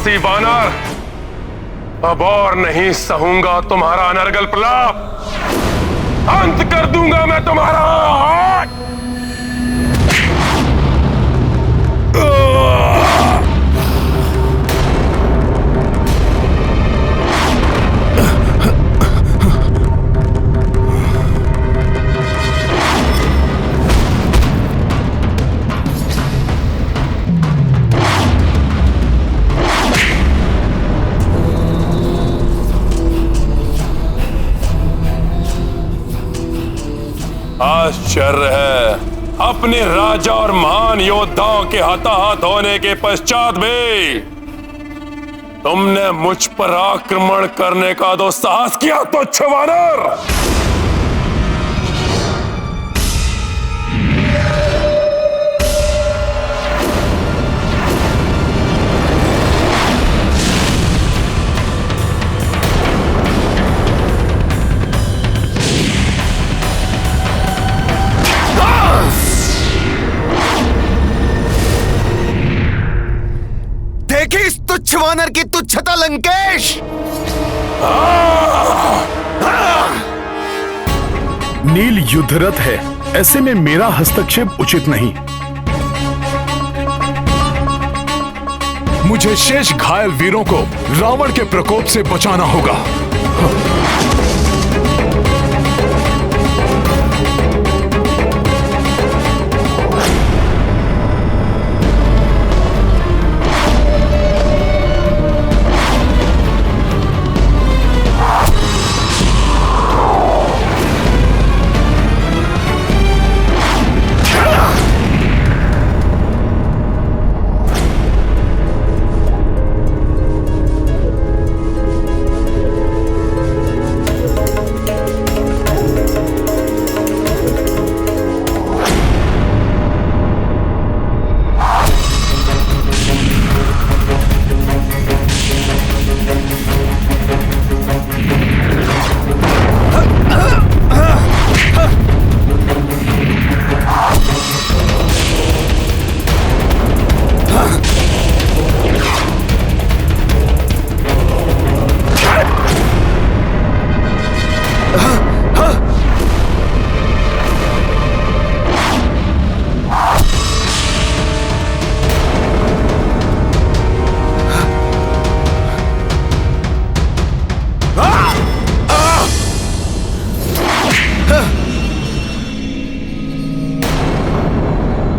साहसी वानर, अब और नहीं सहूंगा तुम्हारा अनर्गल प्रलाप। अंत कर दूंगा मैं तुम्हारा। आश्चर्य है, अपने राजा और महान योद्धाओं के हताहत होने के पश्चात भी तुमने मुझ पर आक्रमण करने का दुस्साहस किया, तुच्छ वानर। इस तुच्छ वानर की तुच्छता लंकेश। नील युद्धरत है, ऐसे में मेरा हस्तक्षेप उचित नहीं। मुझे शेष घायल वीरों को रावण के प्रकोप से बचाना होगा।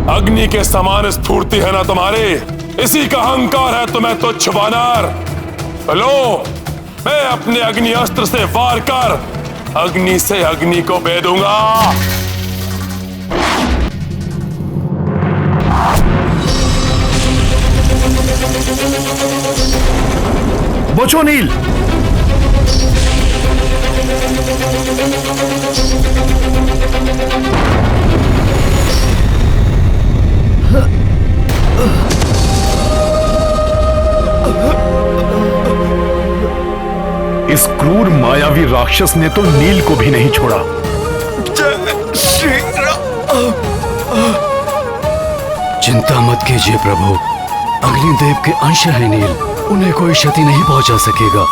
अग्नि के समान स्फूर्ति है ना तुम्हारी, इसी का अहंकार है तुम्हें, तुच्छ वानर। लो, मैं अपने अग्नि अस्त्र से वार कर अग्नि से अग्नि को भेदूंगा। बचो नील। इस क्रूर मायावी राक्षस ने तो नील को भी नहीं छोड़ा। चिंता मत कीजिए प्रभु, अग्निदेव के अंश है नील, उन्हें कोई क्षति नहीं पहुंचा सकेगा।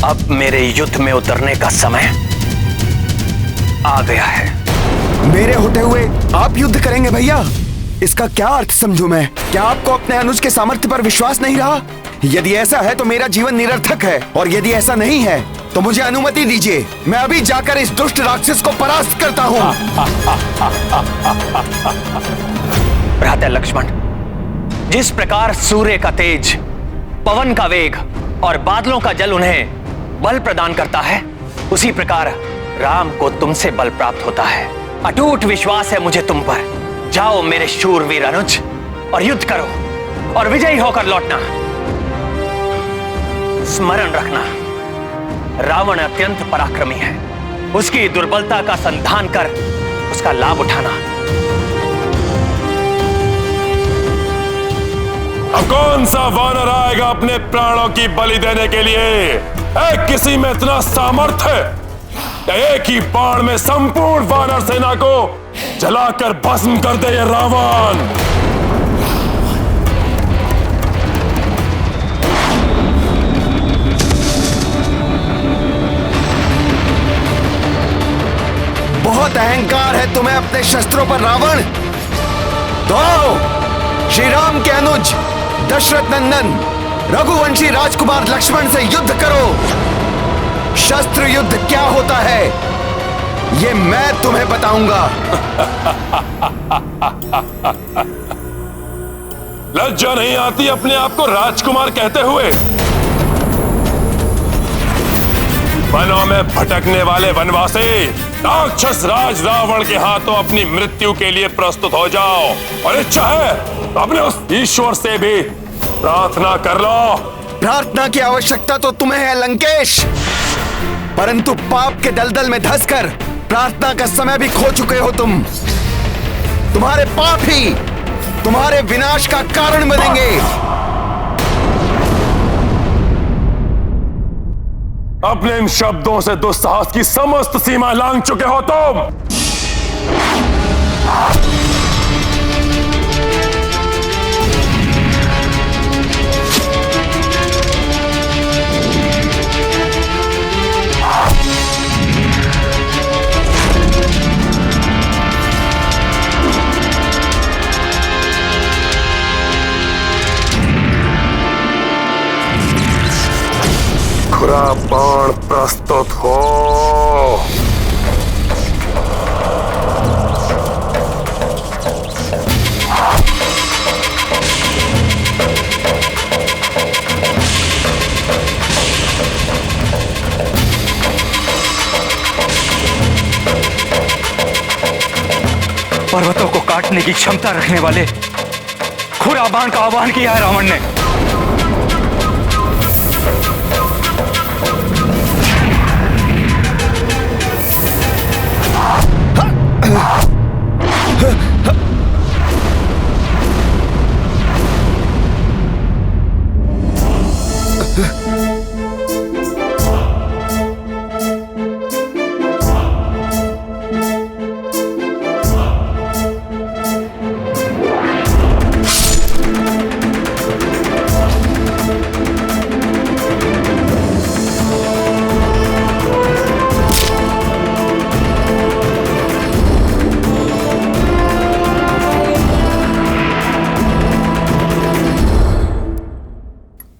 अब मेरे युद्ध में उतरने का समय आ गया है। मेरे होते हुए आप युद्ध करेंगे भैया? इसका क्या अर्थ समझूं मैं? क्या आपको अपने अनुज के सामर्थ्य पर विश्वास नहीं रहा? यदि ऐसा है तो मेरा जीवन निरर्थक है, और यदि ऐसा नहीं है तो मुझे अनुमति दीजिए, मैं अभी जाकर इस दुष्ट राक्षस को परास्त करता हूँ। भ्राता लक्ष्मण, जिस प्रकार सूर्य का तेज, पवन का वेग और बादलों का जल उन्हें बल प्रदान करता है, उसी प्रकार राम को तुमसे बल प्राप्त होता है। अटूट विश्वास है मुझे तुम पर। जाओ मेरे शूरवीर अनुज, और युद्ध करो और विजयी होकर लौटना। स्मरण रखना, रावण अत्यंत पराक्रमी है, उसकी दुर्बलता का संधान कर उसका लाभ उठाना। अब कौन सा वानर आएगा अपने प्राणों की बलि देने के लिए? किसी में इतना सामर्थ्य या एक ही बाण में संपूर्ण वानर सेना को जलाकर भस्म कर दे ये रावण। बहुत अहंकार है तुम्हें अपने शस्त्रों पर रावण। तो श्री राम के अनुज दशरथ नंदन रघुवंशी राजकुमार लक्ष्मण से युद्ध करो। शस्त्र युद्ध क्या होता है ये मैं तुम्हें बताऊंगा। लज्जा नहीं आती अपने आप को राजकुमार कहते हुए? वनों में भटकने वाले वनवासी, राक्षस राज रावण के हाथों अपनी मृत्यु के लिए प्रस्तुत हो जाओ, और इच्छा है तो अपने उस ईश्वर से भी प्रार्थना कर लो। प्रार्थना की आवश्यकता तो तुम्हें है लंकेश, परंतु पाप के दलदल में धंसकर प्रार्थना का समय भी खो चुके हो तुम। तुम्हारे पाप ही तुम्हारे विनाश का कारण बनेंगे। अपने इन शब्दों से दुस्साहस की समस्त सीमा लांघ चुके हो तुम। खुरा बाण प्रस्तुत हो। पर्वतों को काटने की क्षमता रखने वाले खुरा बाण का आह्वान किया है रावण ने।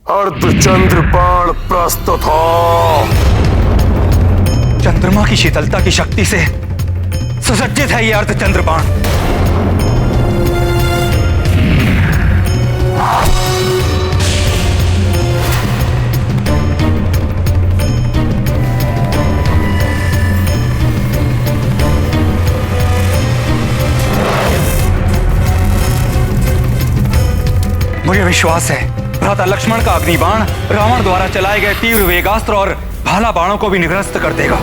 अर्धचंद्र बाण प्रस्तुत हो। चंद्रमा की शीतलता की शक्ति से सुसज्जित है यह अर्धचंद्र बाण। मुझे विश्वास है भ्राता लक्ष्मण का अग्निबाण रावण द्वारा चलाए गए तीव्र वेगास्त्र और भाला बाणों को भी निरस्त कर देगा।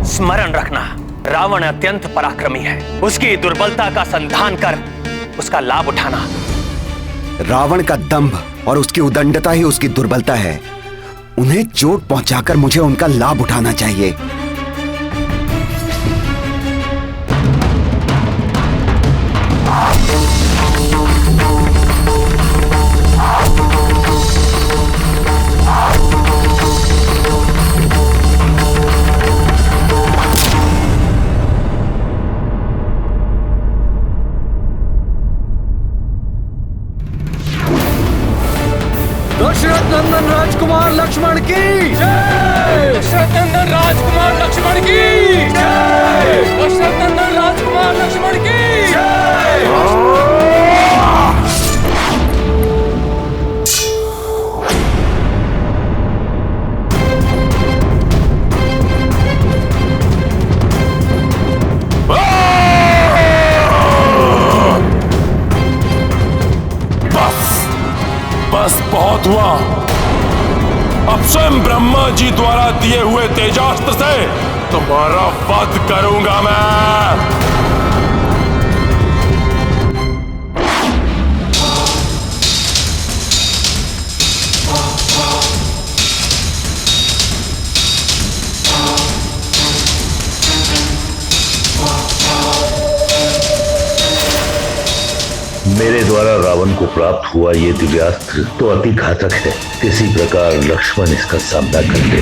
स्मरण रखना, रावण अत्यंत पराक्रमी है। उसकी दुर्बलता का संधान कर उसका लाभ उठाना। रावण का दंभ और उसकी उदंडता ही उसकी दुर्बलता है। उन्हें चोट पहुंचाकर मुझे उनका लाभ उठाना चाहिए। दशरथ नंदन राजकुमार लक्ष्मण की जय। दशरथ नंदन राजकुमार लक्ष्मण की जय। दशरथ नंदन राजकुमार लक्ष्मण की स्वयं ब्रह्मा जी द्वारा दिए हुए तेजास्त्र से तुम्हारा वध करूंगा मैं। मेरे द्वारा रावण को प्राप्त हुआ ये दिव्यास्त्र तो अति घातक है। किसी प्रकार लक्ष्मण इसका सामना कर ले।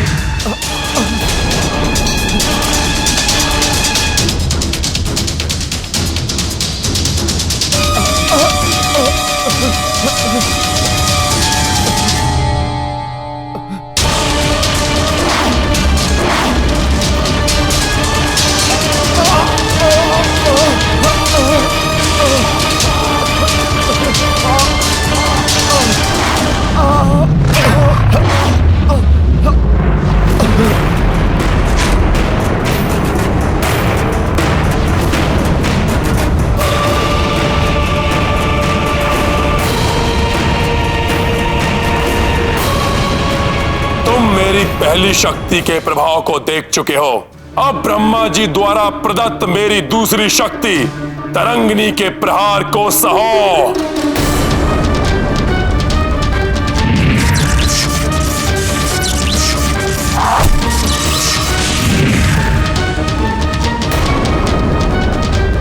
पहली शक्ति के प्रभाव को देख चुके हो। अब ब्रह्मा जी द्वारा प्रदत्त मेरी दूसरी शक्ति तरंगिनी के प्रहार को सहो।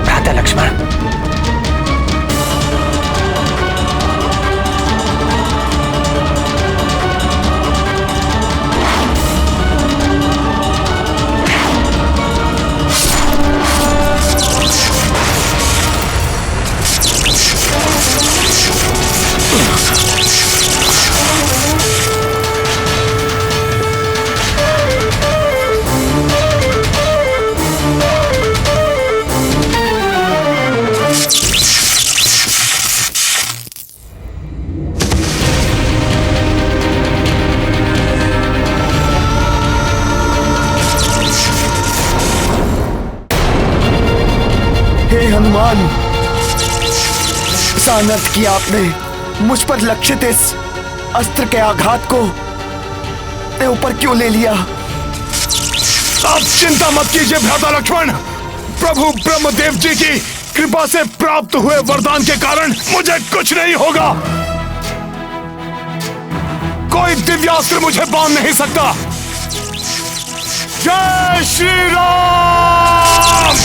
भ्राता लक्ष्मण, हनुमान, ऐसा अनर्थ किया आपने। मुझ पर लक्षित इस अस्त्र के आघात को ऊपर क्यों ले लिया? आप चिंता मत कीजिए भ्राता लक्ष्मण। प्रभु ब्रह्मदेव जी की कृपा से प्राप्त हुए वरदान के कारण मुझे कुछ नहीं होगा। कोई दिव्यास्त्र मुझे बांध नहीं सकता। जय श्री राम।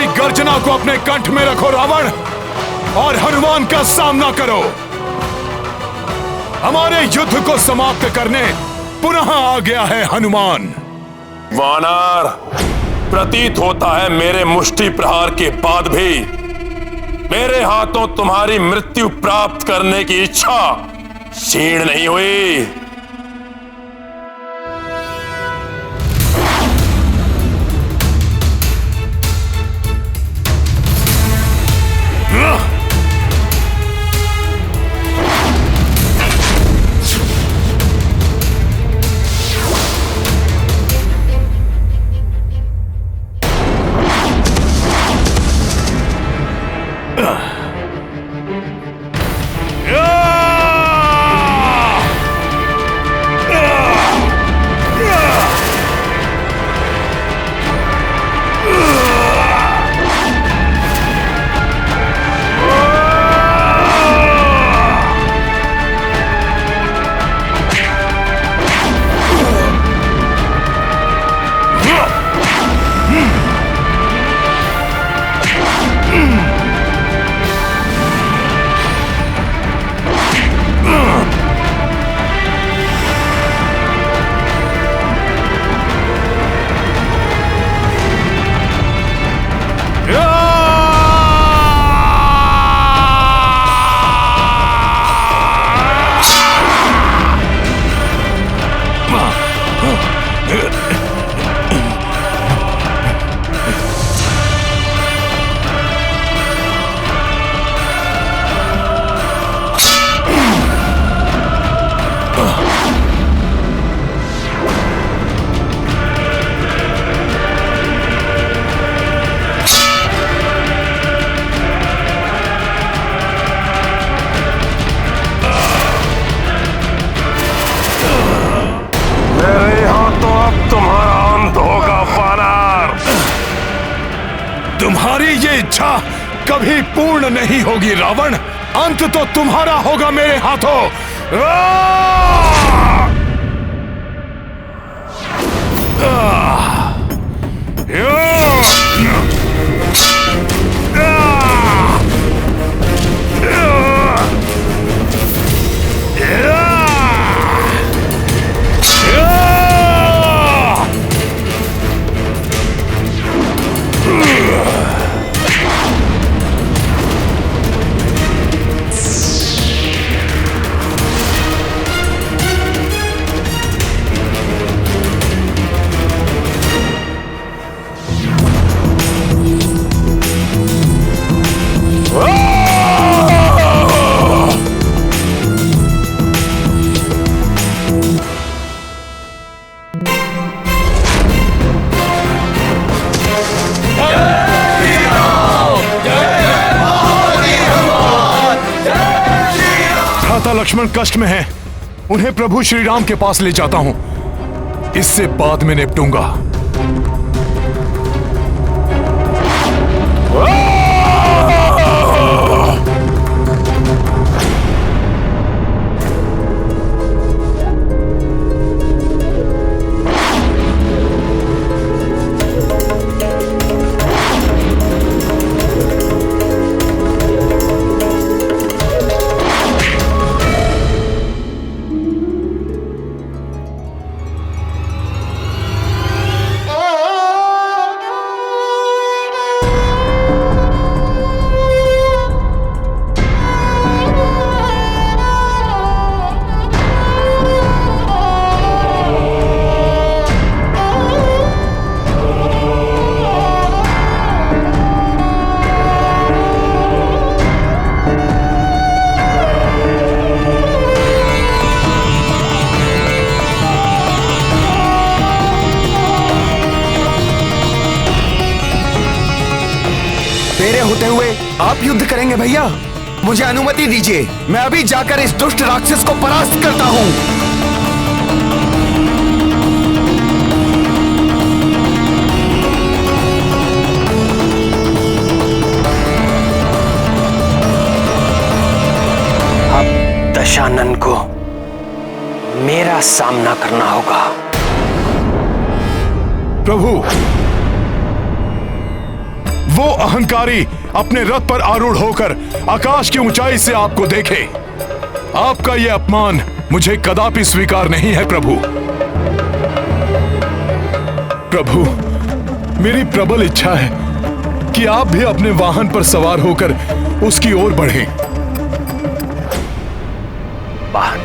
गर्जना को अपने कंठ में रखो रावण, और हनुमान का सामना करो। हमारे युद्ध को समाप्त करने पुनः आ गया है हनुमान। वानर, प्रतीत होता है मेरे मुष्टि प्रहार के बाद भी मेरे हाथों तुम्हारी मृत्यु प्राप्त करने की इच्छा क्षीण नहीं हुई। कभी पूर्ण नहीं होगी रावण। अंत तो तुम्हारा होगा मेरे हाथों। लक्ष्मण कष्ट में हैं। उन्हें प्रभु श्री राम के पास ले जाता हूं। इससे बाद में निपटूंगा। मेरे होते हुए आप युद्ध करेंगे भैया? मुझे अनुमति दीजिए, मैं अभी जाकर इस दुष्ट राक्षस को परास्त करता हूं। अब दशानन को मेरा सामना करना होगा। प्रभु, वो अहंकारी अपने रथ पर आरूढ़ होकर आकाश की ऊंचाई से आपको देखे। आपका यह अपमान मुझे कदापि स्वीकार नहीं है प्रभु। प्रभु, मेरी प्रबल इच्छा है कि आप भी अपने वाहन पर सवार होकर उसकी ओर बढ़ें। वाहन?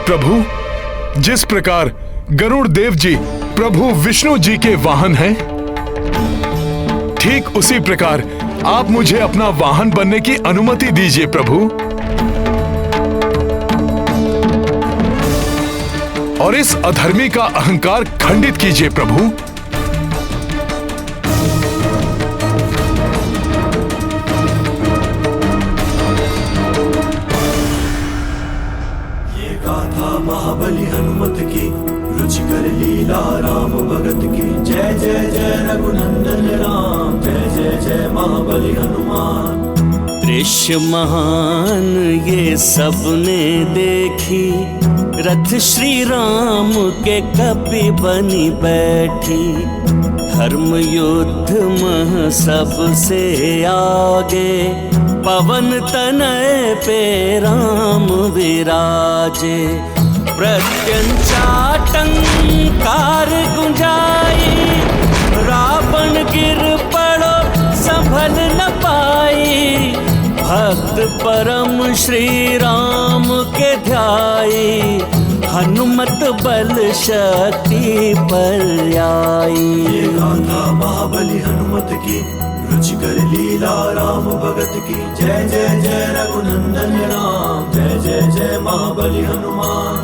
प्रभु, जिस प्रकार गरुड़ देव जी प्रभु विष्णु जी के वाहन हैं, ठीक उसी प्रकार आप मुझे अपना वाहन बनने की अनुमति दीजिए प्रभु। और इस अधर्मी का अहंकार खंडित कीजिए प्रभु। ये गाथा महाबली हनुमत की, रुचिकर लीला राम भगत की। जय जय जय रघुनंदन राम, जय जय जय महाबली हनुमान। दृश्य महान ये सबने देखी, रथ श्री राम के कपि बनी बैठी। धर्म युद्ध मह सबसे आगे, पवन तनय पे राम विराजे। प्रत्यंचाटंकार गुंजाई, रावण गिर पड़ो संभल न पाई। भक्त परम श्री राम के ध्याई, हनुमत बल शक्ति पर आई। ये गाथा महाबली हनुमत की, रुचिकर लीला राम भगत की। जय जय जय रघुनंदन राम, जय जय जय महाबली हनुमान।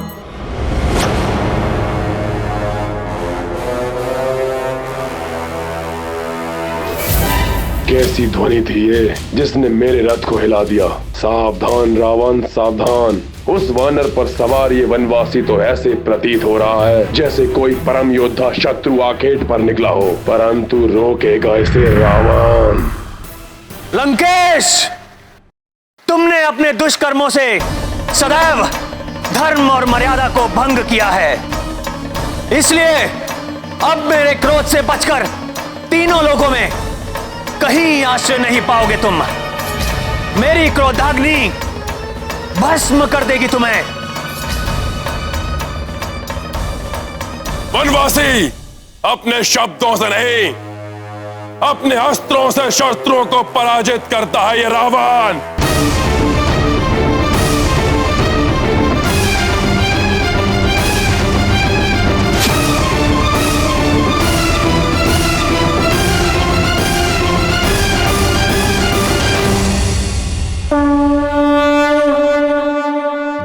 कैसी ध्वनि थी ये जिसने मेरे रथ को हिला दिया। सावधान रावण सावधान, उस वानर पर सवार ये वनवासी तो ऐसे प्रतीत हो रहा है जैसे कोई परम योद्धा शत्रु आखेट पर निकला हो, परंतु रोकेगा इसे रावण। लंकेश, तुमने अपने दुष्कर्मों से सदैव धर्म और मर्यादा को भंग किया है। इसलिए अब मेरे क्रोध से बचकर तीनों लोगों में कहीं आश्रय नहीं पाओगे तुम। मेरी क्रोधाग्नि भस्म कर देगी तुम्हें। वनवासी अपने शब्दों से नहीं, अपने अस्त्रों से शत्रुओं को पराजित करता है ये रावण।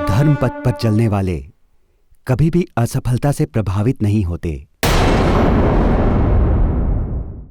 धर्म पथ पर चलने वाले कभी भी असफलता से प्रभावित नहीं होते।